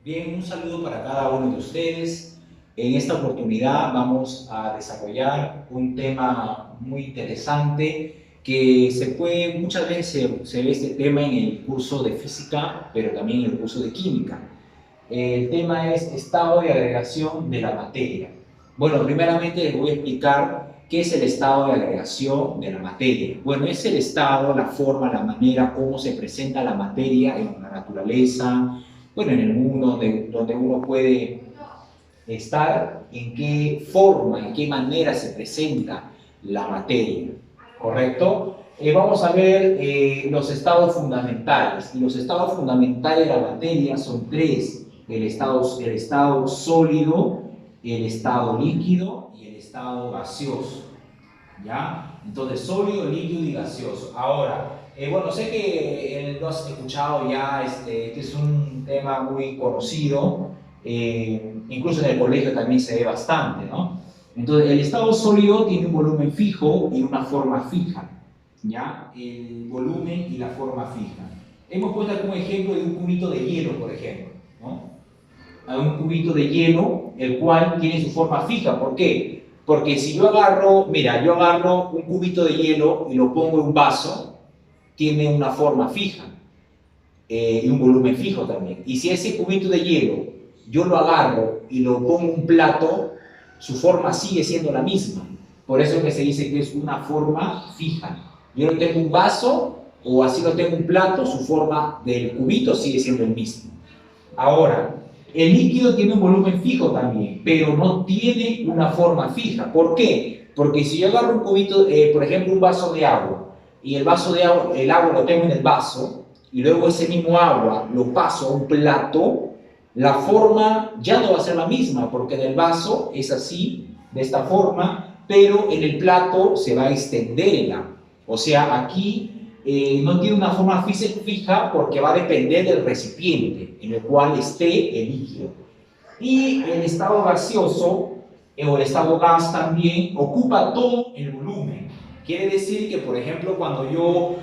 Bien, un saludo para cada uno de ustedes. En esta oportunidad vamos a desarrollar un tema muy interesante que muchas veces se ve este tema en el curso de física, pero también en el curso de química. El tema es estado de agregación de la materia. Bueno, primeramente les voy a explicar qué es el estado de agregación de la materia. Bueno, es el estado, la forma, la manera, cómo se presenta la materia en la naturaleza, bueno, en el mundo donde uno puede estar, en qué forma, en qué manera se presenta la materia, ¿correcto? Vamos a ver los estados fundamentales. Y los estados fundamentales de la materia son tres: el estado sólido, el estado líquido y el estado gaseoso. ¿Ya? Entonces, sólido, líquido y gaseoso. Ahora, bueno, sé que lo has escuchado ya, que es un tema muy conocido, incluso en el colegio también se ve bastante, ¿no? Entonces, el estado sólido tiene un volumen fijo y una forma fija, ¿ya? El volumen y la forma fija. Hemos puesto aquí un ejemplo de un cubito de hielo, por ejemplo, ¿no? A un cubito de hielo, el cual tiene su forma fija. ¿Por qué? Porque si yo agarro, mira, yo agarro un cubito de hielo y lo pongo en un vaso, tiene una forma fija y un volumen fijo también. Y si ese cubito de hielo yo lo agarro y lo pongo en un plato, su forma sigue siendo la misma. Por eso es que se dice que es una forma fija. Yo lo tengo un vaso o así lo tengo un plato, su forma del cubito sigue siendo el mismo. Ahora, el líquido tiene un volumen fijo también, pero no tiene una forma fija. ¿Por qué? Porque si yo agarro un cubito, por ejemplo, un vaso de agua, y el agua lo tengo en el vaso, y luego ese mismo agua lo paso a un plato, la forma ya no va a ser la misma, porque en el vaso es así, de esta forma, pero en el plato se va a extender el agua. O sea, aquí no tiene una forma fija porque va a depender del recipiente en el cual esté el líquido. Y el estado gaseoso o el estado gas también ocupa todo el volumen. Quiere decir que, por ejemplo, cuando yo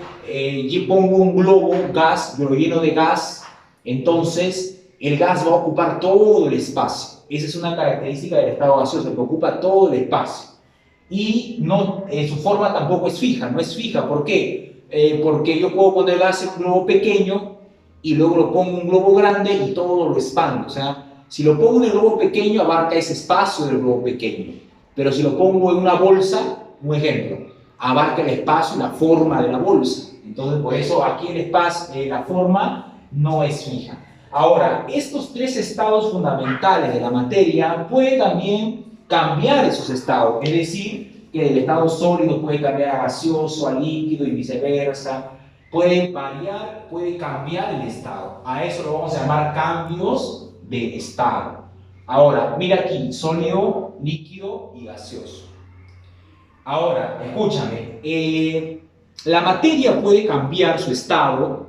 pongo un globo gas, yo lo lleno de gas, entonces el gas va a ocupar todo el espacio. Esa es una característica del estado gaseoso, que ocupa todo el espacio. Y no, su forma tampoco es fija, no es fija. ¿Por qué? Porque yo puedo poner gas en un globo pequeño y luego lo pongo en un globo grande y todo lo expando. O sea, si lo pongo en el globo pequeño, abarca ese espacio del globo pequeño. Pero si lo pongo en una bolsa, un ejemplo, abarca el espacio y la forma de la bolsa. Entonces, por eso aquí el espacio, la forma no es fija. Ahora, estos tres estados fundamentales de la materia pueden también cambiar esos estados, es decir, que el estado sólido puede cambiar a gaseoso, a líquido y viceversa, puede variar, puede cambiar el estado. A eso lo vamos a llamar cambios de estado. Ahora, mira aquí, sólido, líquido y gaseoso. Ahora, escúchame, la materia puede cambiar su estado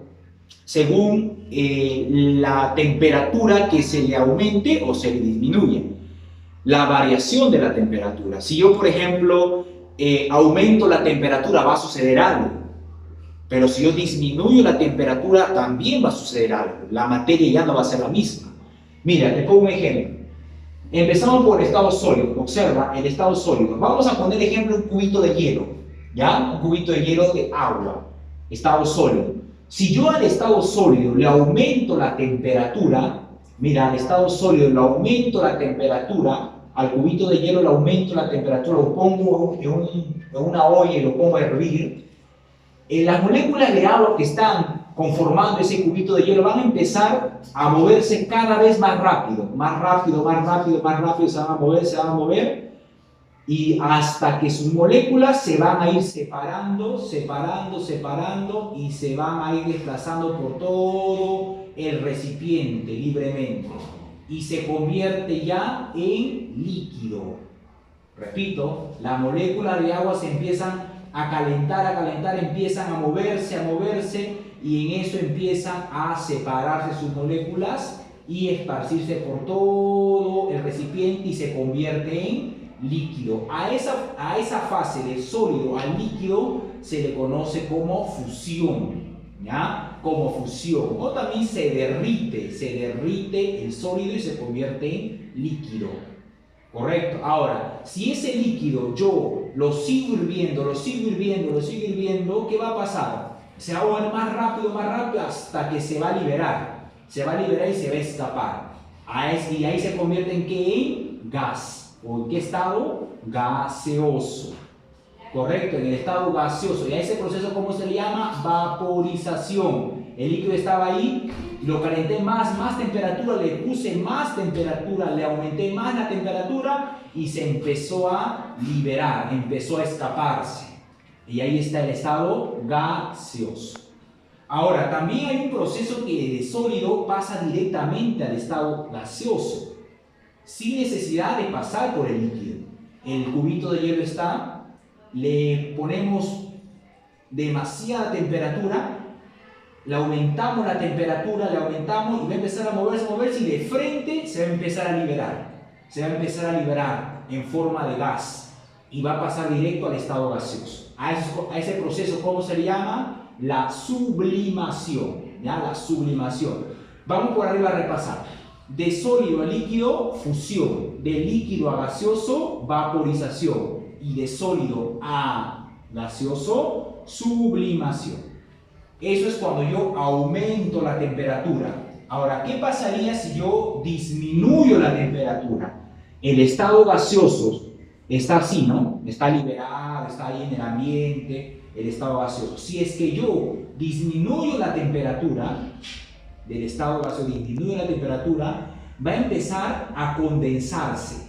según la temperatura que se le aumente o se le disminuya. La variación de la temperatura. Si yo, por ejemplo, aumento la temperatura, va a suceder algo. Pero si yo disminuyo la temperatura, también va a suceder algo. La materia ya no va a ser la misma. Mira, te pongo un ejemplo. Empezamos por el estado sólido. Observa el estado sólido. Vamos a poner ejemplo un cubito de hielo. ¿Ya? Un cubito de hielo de agua. Estado sólido. Si yo al estado sólido le aumento la temperatura, mira, al estado sólido le aumento la temperatura, al cubito de hielo le aumento la temperatura, lo pongo en una olla y lo pongo a hervir, las moléculas de agua que están conformando ese cubito de hielo van a empezar a moverse cada vez más rápido, más rápido, más rápido, más rápido, se van a mover, y hasta que sus moléculas se van a ir separando, separando, separando, y se van a ir desplazando por todo el recipiente libremente, y se convierte ya en líquido. Repito, las moléculas de agua se empiezan a calentar, empiezan a moverse, y en eso empiezan a separarse sus moléculas y esparcirse por todo el recipiente y se convierte en líquido. A esa fase de sólido al líquido se le conoce como fusión. ¿ya? Como fusión. O también se derrite el sólido y se convierte en líquido. ¿Correcto? Ahora, si ese líquido yo lo sigo hirviendo, ¿qué va a pasar? Se va a mover más rápido hasta que se va a liberar. Se va a liberar y se va a escapar. Y ahí se convierte en ¿qué? En gas. ¿O en qué estado? Gaseoso. Correcto, en el estado gaseoso. Y a ese proceso, ¿cómo se le llama? Vaporización. El líquido estaba ahí, lo calenté más temperatura, le puse más temperatura, le aumenté más la temperatura y se empezó a liberar, empezó a escaparse. Y ahí está el estado gaseoso. Ahora, también hay un proceso que de sólido pasa directamente al estado gaseoso, sin necesidad de pasar por el líquido. El cubito de hielo está, le ponemos demasiada temperatura, le aumentamos la temperatura, y va a empezar a moverse y de frente se va a empezar a liberar. Se va a empezar a liberar en forma de gas y va a pasar directo al estado gaseoso. A ese proceso, ¿cómo se le llama? La sublimación. ¿Ya? La sublimación. Vamos por arriba a repasar. De sólido a líquido, fusión. De líquido a gaseoso, vaporización. Y de sólido a gaseoso, sublimación. Eso es cuando yo aumento la temperatura. Ahora, ¿qué pasaría si yo disminuyo la temperatura? El estado gaseoso está así, ¿no? Está liberado, está ahí en el ambiente, el estado gaseoso. Si es que yo disminuyo la temperatura del estado gaseoso, va a empezar a condensarse.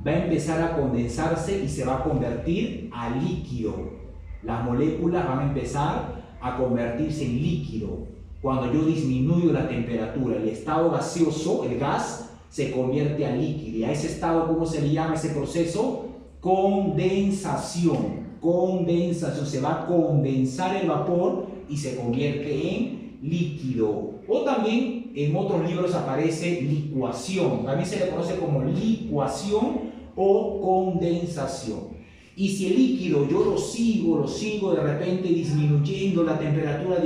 Va a empezar a condensarse y se va a convertir a líquido. Las moléculas van a empezar a convertirse en líquido. Cuando yo disminuyo la temperatura, el estado gaseoso, el gas, se convierte a líquido. Y a ese estado, ¿cómo se le llama ese proceso? Condensación. Condensación. Se va a condensar el vapor y se convierte en líquido. O también en otros libros aparece licuación. También se le conoce como licuación o condensación. Y si el líquido yo lo sigo de repente disminuyendo la temperatura,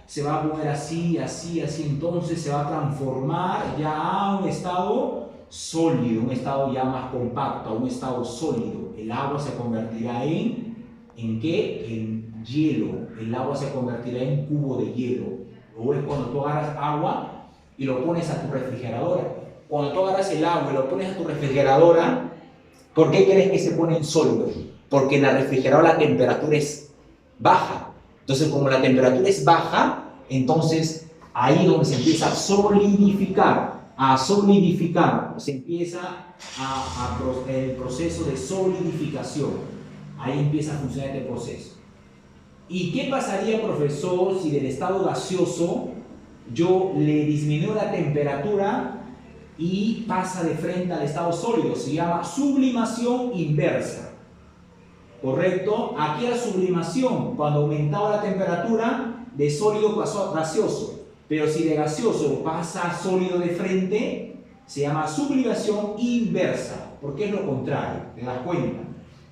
se va a poner así, entonces se va a transformar ya a un estado sólido, un estado ya más compacto, a un estado sólido. El agua se convertirá ¿en qué? En hielo. El agua se convertirá en cubo de hielo. O es cuando tú agarras agua y lo pones a tu refrigeradora. Cuando tú agarras el agua y lo pones a tu refrigeradora, ¿por qué crees que se pone en sólido? Porque en la refrigeradora la temperatura es baja. Entonces, como la temperatura es baja, entonces ahí es donde se empieza a solidificar. Se empieza el proceso de solidificación. Ahí empieza a funcionar este proceso. ¿Y qué pasaría, profesor, si del estado gaseoso yo le disminuyo la temperatura y pasa de frente al estado sólido? Se llama sublimación inversa. ¿Correcto? Aquí la sublimación, cuando aumentaba la temperatura, de sólido pasó a gaseoso. Pero si de gaseoso pasa a sólido de frente, se llama sublimación inversa, porque es lo contrario, ¿te das cuenta?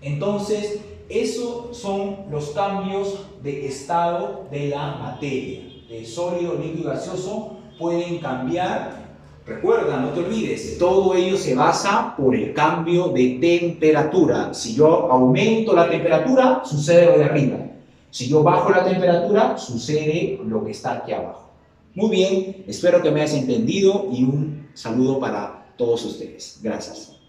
Entonces, esos son los cambios de estado de la materia. De sólido, líquido y gaseoso pueden cambiar. Recuerda, no te olvides, todo ello se basa por el cambio de temperatura. Si yo aumento la temperatura, sucede lo de arriba. Si yo bajo la temperatura, sucede lo que está aquí abajo. Muy bien, espero que me hayas entendido y un saludo para todos ustedes. Gracias.